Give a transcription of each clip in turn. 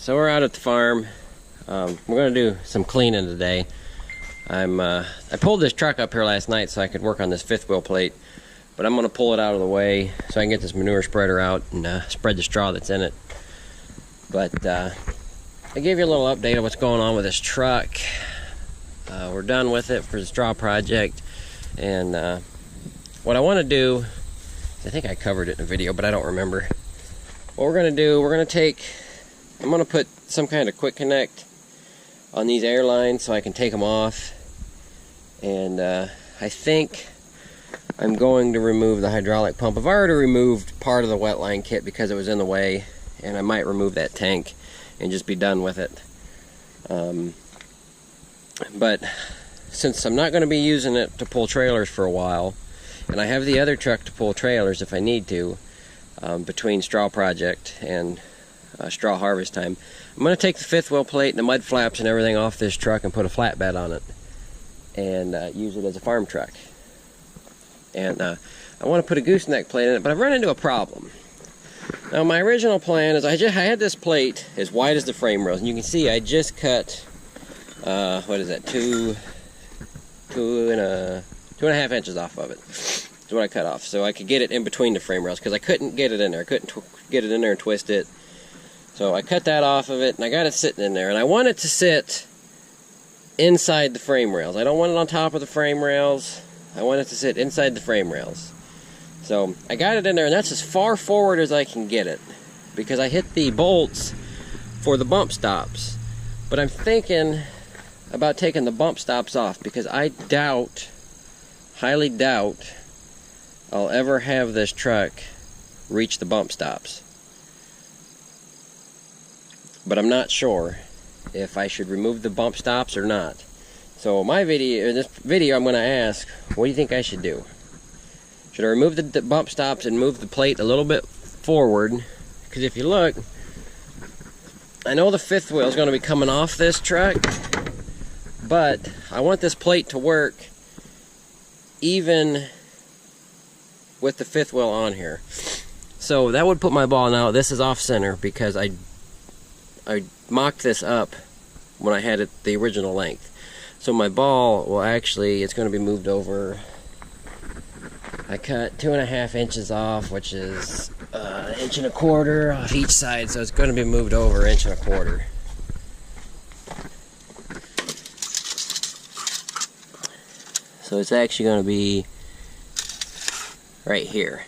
So we're out at the farm. We're going to do some cleaning today. I pulled this truck up here last night so I could work on this fifth wheel plate, but I'm going to pull it out of the way so I can get this manure spreader out and spread the straw that's in it. But I gave you a little update of what's going on with this truck. We're done with it for the straw project, and what I want to do, I think I covered it in a video, but I don't remember. What we're going to do, I'm going to put some kind of quick connect on these air lines so I can take them off, and I think I'm going to remove the hydraulic pump. I've already removed part of the wet line kit because it was in the way, and I might remove that tank and just be done with it. But since I'm not going to be using it to pull trailers for a while, and I have the other truck to pull trailers if I need to, between straw project and straw harvest time, I'm going to take the fifth wheel plate and the mud flaps and everything off this truck and put a flatbed on it and use it as a farm truck. And I want to put a gooseneck plate in it, but I've run into a problem. Now my original plan is I had this plate as wide as the frame rails, and you can see I just cut what is that, two and a half inches off of it. That's what I cut off, so I could get it in between the frame rails because I couldn't get it in there. I couldn't get it in there and twist it. So I cut that off of it, and I got it sitting in there, and I want it to sit inside the frame rails. I don't want it on top of the frame rails. I want it to sit inside the frame rails. So I got it in there, and that's as far forward as I can get it because I hit the bolts for the bump stops. But I'm thinking about taking the bump stops off because I highly doubt I'll ever have this truck reach the bump stops. But I'm not sure if I should remove the bump stops or not. So in this video I'm going to ask, what do you think I should do? Should I remove the bump stops and move the plate a little bit forward? Because if you look, I know the fifth wheel is going to be coming off this truck, but I want this plate to work even with the fifth wheel on here. So that would put my ball, now this is off center because I mocked this up when I had it the original length. So my ball will actually, it's going to be moved over. I cut 2.5 inches off, which is 1.25 inches off each side, so it's going to be moved over 1.25 inches. So it's actually going to be right here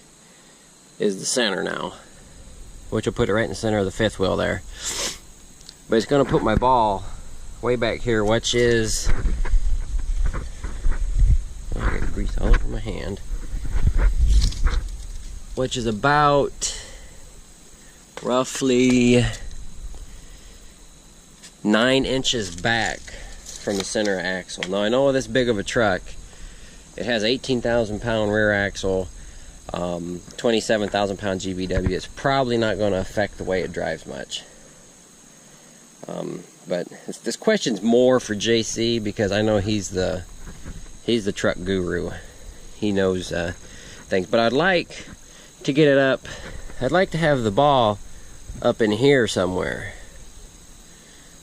is the center now, which will put it right in the center of the fifth wheel there. But it's going to put my ball way back here, which is, I got grease all over my hand, which is about roughly 9 inches back from the center axle. Now I know this big of a truck, it has 18,000 pound rear axle, 27,000 pound GVW. It's probably not going to affect the way it drives much. But this question's more for JC because I know he's the truck guru. He knows things. But I'd like to get it up. I'd like to have the ball up in here somewhere.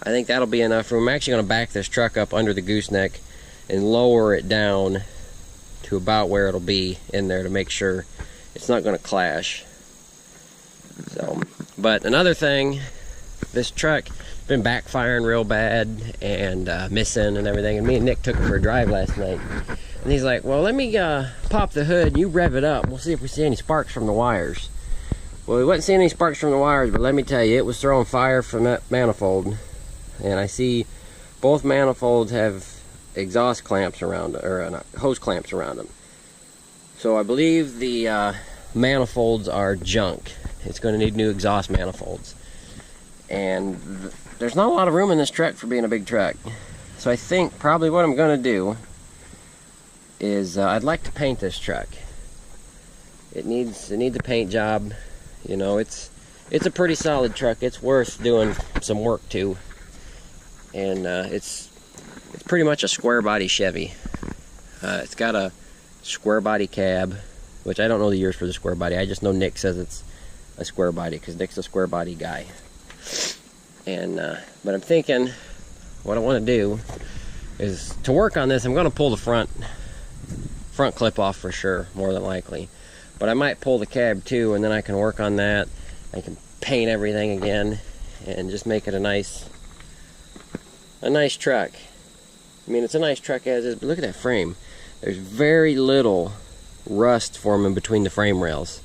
I think that'll be enough room. I'm actually going to back this truck up under the gooseneck and lower it down to about where it'll be in there to make sure it's not going to clash. So, but another thing, this truck been backfiring real bad and missing and everything, and me and Nick took it for a drive last night, and he's like, well, let me pop the hood and you rev it up, we'll see if we see any sparks from the wires. Well, we wasn't seeing any sparks from the wires, but let me tell you, it was throwing fire from that manifold. And I see both manifolds have exhaust clamps around, or not, hose clamps around them. So I believe the manifolds are junk. It's going to need new exhaust manifolds. And there's not a lot of room in this truck for being a big truck. So I think probably what I'm going to do is I'd like to paint this truck. It needs a paint job. You know, it's a pretty solid truck. It's worth doing some work to. And it's pretty much a square body Chevy. It's got a square body cab, which I don't know the years for the square body. I just know Nick says it's a square body because Nick's a square body guy. And but I'm thinking what I want to do is to work on this. I'm going to pull the front clip off for sure, more than likely, but I might pull the cab too, and then I can work on that. I can paint everything again and just make it a nice truck. I mean, it's a nice truck as is, but look at that frame. There's very little rust forming between the frame rails,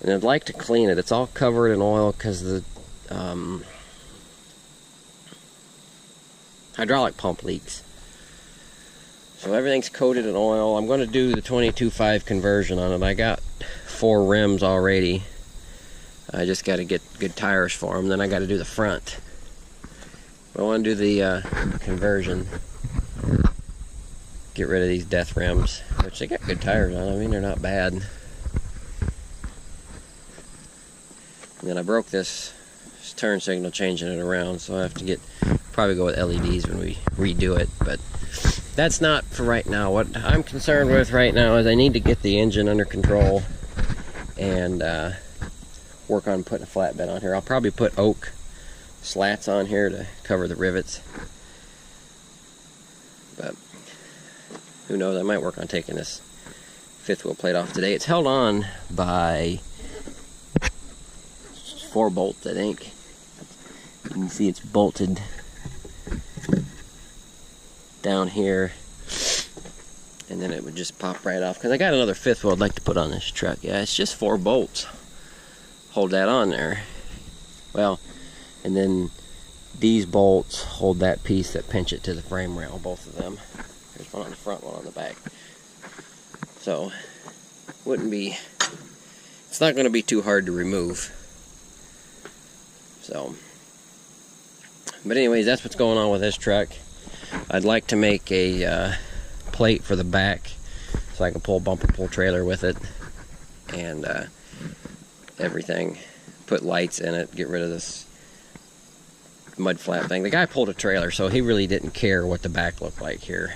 and I'd like to clean it. It's all covered in oil because the hydraulic pump leaks. So everything's coated in oil. I'm going to do the 22.5 conversion on it. I got 4 rims already. I just got to get good tires for them. Then I got to do the front. I want to do the conversion. Get rid of these death rims, which they got good tires on. I mean, they're not bad. And then I broke this turn signal changing it around, so I have to probably go with LEDs when we redo it. But that's not for right now. What I'm concerned with right now is I need to get the engine under control and work on putting a flatbed on here. I'll probably put oak slats on here to cover the rivets, but who knows, I might work on taking this 5th wheel plate off today. It's held on by 4 bolts, I think. You can see it's bolted down here, and then it would just pop right off, because I got another 5th wheel I'd like to put on this truck. Yeah, it's just 4 bolts hold that on there. Well, and then these bolts hold that piece that pinch it to the frame rail, both of them. There's one on the front, one on the back. So, it's not going to be too hard to remove. So, but anyways, that's what's going on with this truck. I'd like to make a plate for the back so I can pull a bumper pull trailer with it and everything. Put lights in it, get rid of this mud flap thing. The guy pulled a trailer, so he really didn't care what the back looked like here.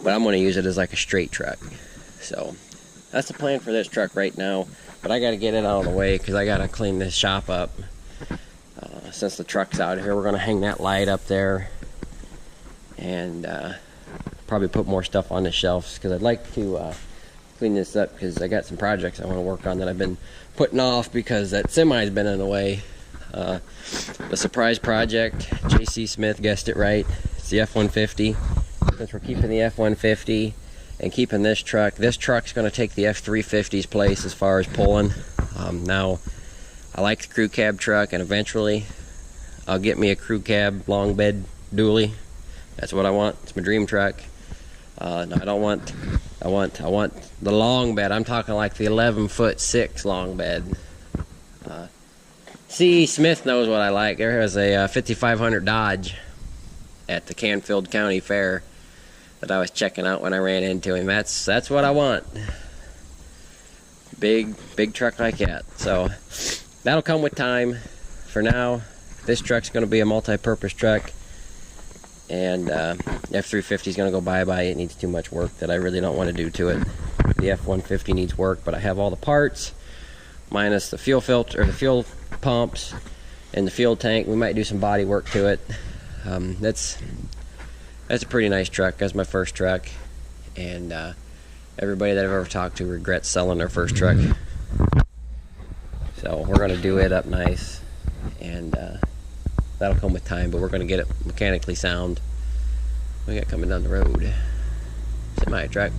But I'm going to use it as like a straight truck. So that's the plan for this truck right now. But I got to get it out of the way because I got to clean this shop up. Since the truck's out here, we're going to hang that light up there and probably put more stuff on the shelves, because I'd like to clean this up because I got some projects I want to work on that I've been putting off because that semi's been in the way. The surprise project, JC Smith guessed it right. It's the F-150. Since we're keeping the F-150 and keeping this truck's going to take the F-350's place as far as pulling. Now, I like the crew cab truck, and eventually I'll get me a crew cab long bed dually. That's what I want. It's my dream truck. No, I want the long bed. I'm talking like the 11'6" long bed. C. Smith knows what I like. There was a 5500 Dodge at the Canfield County Fair that I was checking out when I ran into him. That's what I want. Big truck like that. So that'll come with time. For now, this truck's going to be a multi-purpose truck, and F-350 is going to go bye-bye. It needs too much work that I really don't want to do to it. The F-150 needs work, but I have all the parts, minus the fuel filter, or the fuel pumps, and the fuel tank. We might do some body work to it. That's a pretty nice truck. That's my first truck, and everybody that I've ever talked to regrets selling their first truck. So we're going to do it up nice, and that'll come with time, but we're going to get it mechanically sound. We got coming down the road. Semi truck.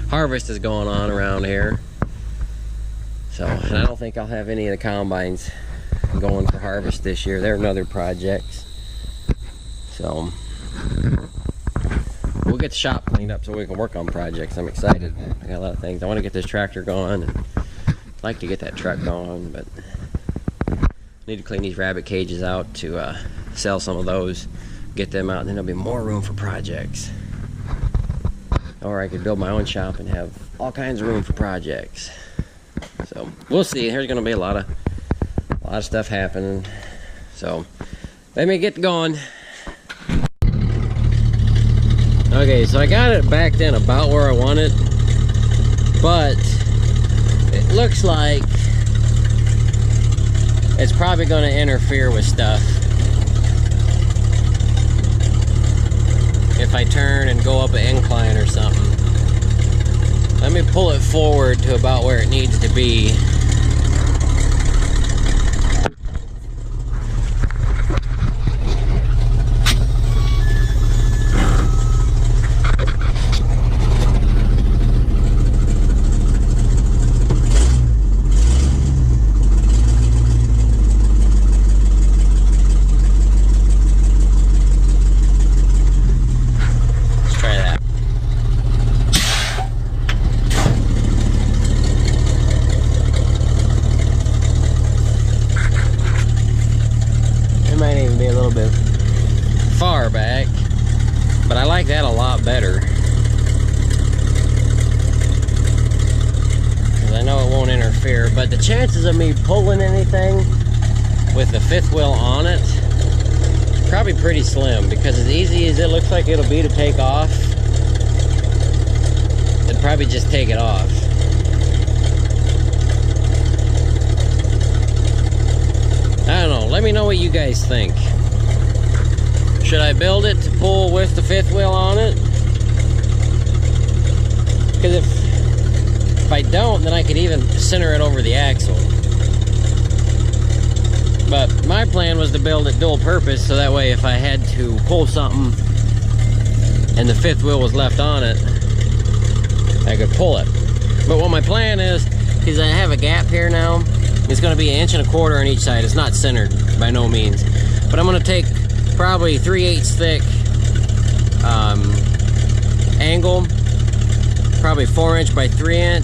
Harvest is going on around here. So, and I don't think I'll have any of the combines going for harvest this year. They're in other projects. So, we'll get the shop cleaned up so we can work on projects. I'm excited. I got a lot of things. I want to get this tractor going, and I'd like to get that truck going, but I need to clean these rabbit cages out to sell some of those, get them out, and then there'll be more room for projects. Or I could build my own shop and have all kinds of room for projects. So we'll see. There's going to be a lot of stuff happening. So let me get going. Okay, so I got it backed in about where I want it, but it looks like it's probably going to interfere with stuff. If I turn and go up an incline or something. Let me pull it forward to about where it needs to be. Far back, but I like that a lot better because I know it won't interfere, but the chances of me pulling anything with the fifth wheel on it probably pretty slim, because as easy as it looks like it'll be to take off, it'd probably just take it off. I don't know, let me know what you guys think. Should I build it to pull with the fifth wheel on it? Because if I don't, then I could even center it over the axle. But my plan was to build it dual purpose, so that way if I had to pull something and the fifth wheel was left on it, I could pull it. But what my plan is I have a gap here now. It's going to be 1.25 inches on each side. It's not centered by no means. But I'm going to take probably 3/8 thick angle, probably 4" by 3".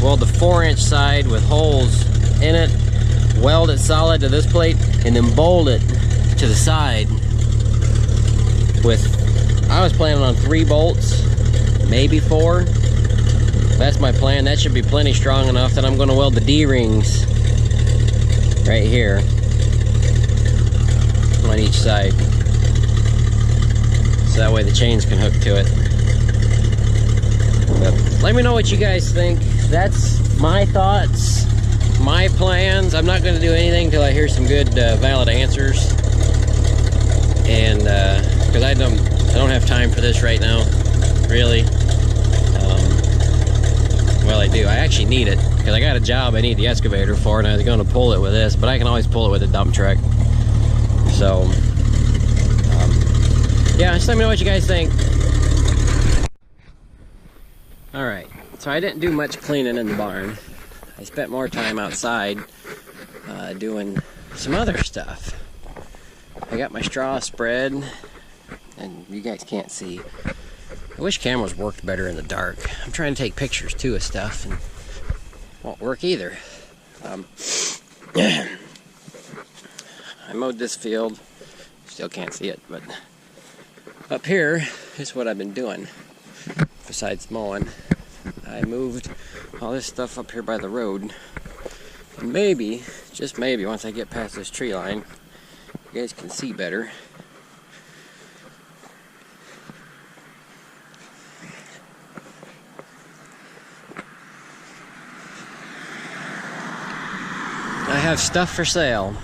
Weld the 4" side with holes in it, weld it solid to this plate, and then bolt it to the side with, I was planning on 3 bolts, maybe 4. That's my plan. That should be plenty strong enough that I'm going to weld the D-rings right here on each side, so that way the chains can hook to it. But let me know what you guys think. That's my thoughts, my plans. I'm not going to do anything till I hear some good valid answers, and because I don't have time for this right now, really. Well, I do. I actually need it because I got a job I need the excavator for, and I was going to pull it with this, but I can always pull it with a dump truck. So, yeah, just let me know what you guys think. Alright, so I didn't do much cleaning in the barn. I spent more time outside doing some other stuff. I got my straw spread, and you guys can't see. I wish cameras worked better in the dark. I'm trying to take pictures too of stuff, and won't work either. I mowed this field. Still can't see it, but up here is what I've been doing. Besides mowing, I moved all this stuff up here by the road. And maybe, just maybe, once I get past this tree line, you guys can see better. I have stuff for sale.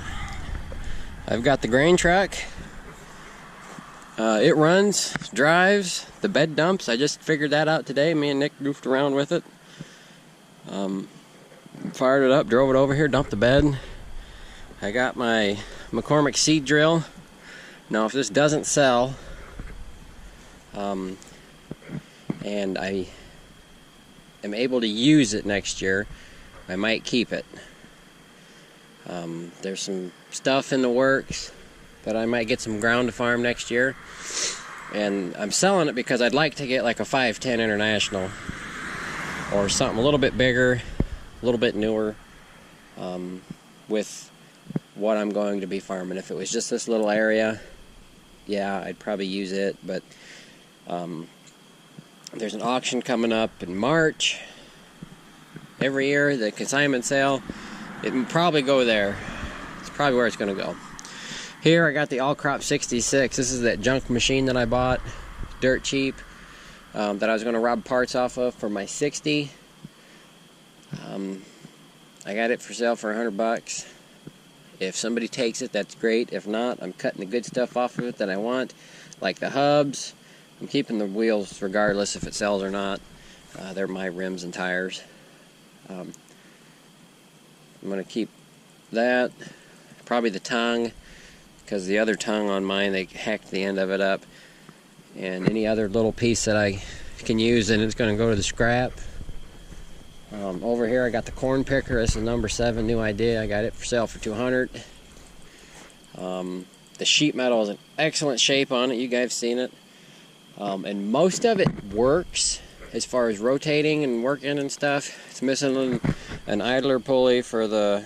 I've got the grain truck. It runs, drives, the bed dumps. I just figured that out today. Me and Nick goofed around with it. Fired it up, drove it over here, dumped the bed. I got my McCormick seed drill. Now if this doesn't sell, and I am able to use it next year, I might keep it. There's some stuff in the works that I might get some ground to farm next year, and I'm selling it because I'd like to get like a 510 International or something a little bit bigger, a little bit newer, with what I'm going to be farming. If it was just this little area, yeah, I'd probably use it, but there's an auction coming up in March every year, the consignment sale. It will probably go there. It's probably where it's going to go. Here I got the All Crop 66. This is that junk machine that I bought, dirt cheap, that I was going to rob parts off of for my 60. I got it for sale for $100. If somebody takes it, that's great. If not, I'm cutting the good stuff off of it that I want, like the hubs. I'm keeping the wheels regardless if it sells or not. They're my rims and tires. I'm going to keep that. Probably the tongue, because the other tongue on mine, they hacked the end of it up. And any other little piece that I can use, and it's going to go to the scrap. Over here I got the corn picker. This is number 7, new idea. I got it for sale for $200. The sheet metal is in excellent shape on it. You guys have seen it. And most of it works as far as rotating and working and stuff. It's missing an idler pulley for the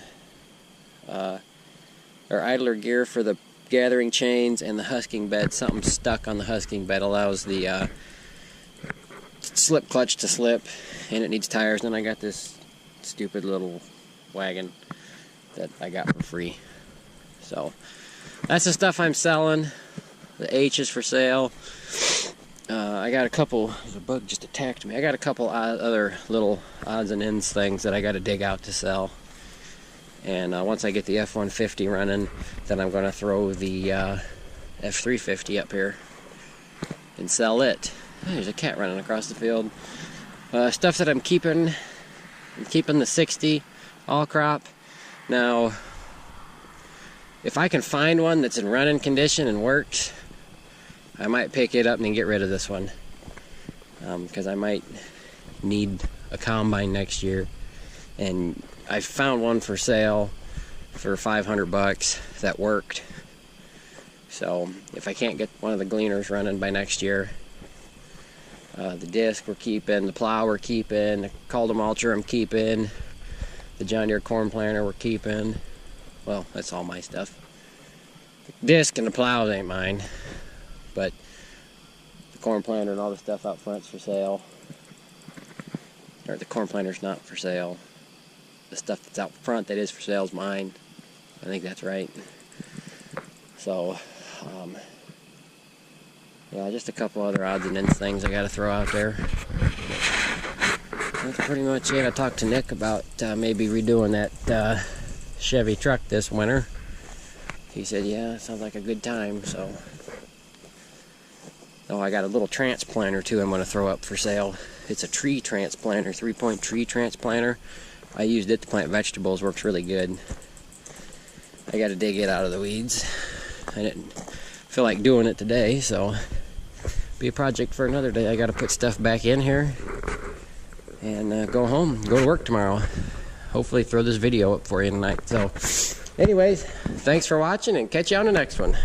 or idler gear for the gathering chains and the husking bed. Something stuck on the husking bed allows the slip clutch to slip, and it needs tires. Then I got this stupid little wagon that I got for free. So that's the stuff I'm selling. The H is for sale. I got a couple, the bug just attacked me. I got a couple other little odds and ends things that I got to dig out to sell. And once I get the F-150 running, then I'm going to throw the F-350 up here and sell it. Oh, there's a cat running across the field. Stuff that I'm keeping the 60 all crop. Now, if I can find one that's in running condition and works, I might pick it up and get rid of this one, because I might need a combine next year. And I found one for sale for $500 that worked. So if I can't get one of the gleaners running by next year, the disc we're keeping, the plow we're keeping, the Calder mulcher I'm keeping, the John Deere corn planter we're keeping. Well, that's all my stuff. The disc and the plows ain't mine, but the corn planter and all the stuff out front's for sale. Or the corn planter's not for sale. The stuff that's out front that is for sale is mine. I think that's right. So, yeah, just a couple other odds and ends things I got to throw out there. That's pretty much it. I talked to Nick about maybe redoing that Chevy truck this winter. He said, yeah, sounds like a good time. So, oh, I got a little transplanter too I'm going to throw up for sale. It's a tree transplanter, 3-point tree transplanter. I used it to plant vegetables, works really good. I got to dig it out of the weeds. I didn't feel like doing it today, so be a project for another day. I got to put stuff back in here and go home, go to work tomorrow. Hopefully throw this video up for you tonight. So anyways, thanks for watching and catch you on the next one.